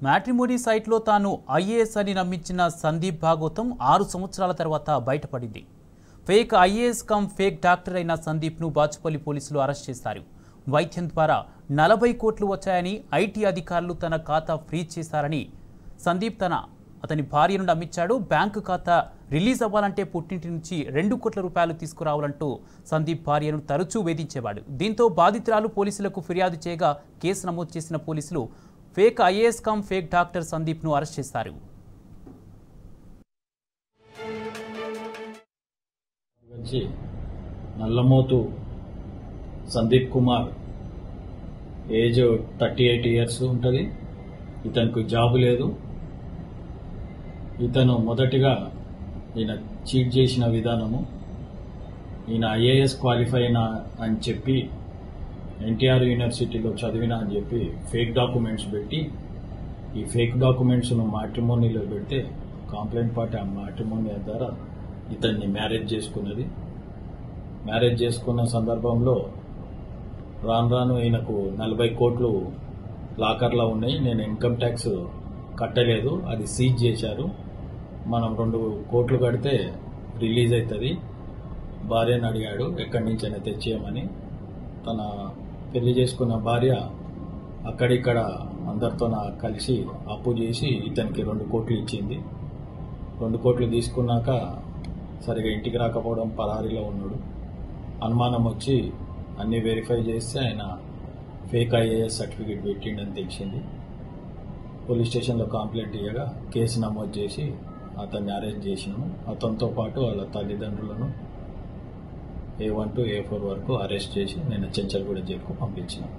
Matrimony సైట్లో తాను IAS అని నమ్మించిన సందీప్ భాగవతం 6 సంవత్సరాల తర్వాత బయటపడింది. Fake IAS cum fake doctor అయిన సందీప్ను బాచుపల్లి పోలీసులు అరెస్ట్ చేశారు. వైద్యం ద్వారా 40 కోట్లు వచ్చాయని, ఐటీ అధికారులు తన ఖాతా ఫ్రీజ్ చేశారని సందీప్ అతని భార్యను నమ్మించాడు. బ్యాంకు ఖాతా రిలీజ్ అవ్వాలంటే పుట్టింటి నుంచి 2 కోట్ల రూపాయలు తీసుకురావాలంటూ సందీప్ భార్యను తరచూ వేధించేవాడు. దీంతో బాధితురాలు పోలీసులకు ఫిర్యాదు చేయగా కేసు నమోదు చేసిన పోలీసులు fake IAS cum fake doctor సందీప్ను అరెస్ట్ చేశారు. నల్లమోతు సందీప్ కుమార్ ఏజ్ 38 ఇయర్స్ ఉంటుంది. ఇతనికి జాబ్ లేదు. ఇతను మొదటిగా ఈయన చీట్ చేసిన విధానము, ఈయన ఐఏఎస్ క్వాలిఫై అయినా అని చెప్పి ఎన్టీఆర్ యూనివర్సిటీలో చదివినా అని చెప్పి ఫేక్ డాక్యుమెంట్స్ పెట్టి, ఈ ఫేక్ డాక్యుమెంట్స్ను మ్యాట్రిమోనీలో పెడితే కంప్లైంట్ పార్టీ ఆ మ్యాట్రిమోనీ ద్వారా ఇతన్ని మ్యారేజ్ చేసుకున్నది. మ్యారేజ్ చేసుకున్న సందర్భంలో రాను ఈయనకు 40 కోట్లు లాకర్లో ఉన్నాయి. నేను ఇన్కమ్ ట్యాక్స్ కట్టలేదు, అది సీజ్ చేశారు. మనం 2 కోట్లు కడితే రిలీజ్ అవుతుంది. భార్యను అడిగాడు ఎక్కడి నుంచైనా తెచ్చేయమని. తన పెళ్లి చేసుకున్న భార్య అక్కడిక్కడ అందరితో కలిసి అప్పు చేసి ఇతనికి 2 కోట్లు ఇచ్చింది. 2 కోట్లు తీసుకున్నాక సరిగా ఇంటికి రాకపోవడం, పరారీలో ఉన్నాడు. అనుమానం వచ్చి అన్ని వెరిఫై చేస్తే ఆయన ఫేక్ ఐఏఎస్ సర్టిఫికేట్ పెట్టిండని తెలిసింది. పోలీస్ స్టేషన్లో కంప్లైంట్ ఇవ్వగా కేసు నమోదు చేసి అతన్ని అరెస్ట్ చేసినాము. అతనితో పాటు వాళ్ళ తల్లిదండ్రులను A1 to A4 వరకు అరెస్ట్ చేసి నేను చెంచల్గూడ జైలుకు పంపించినాను.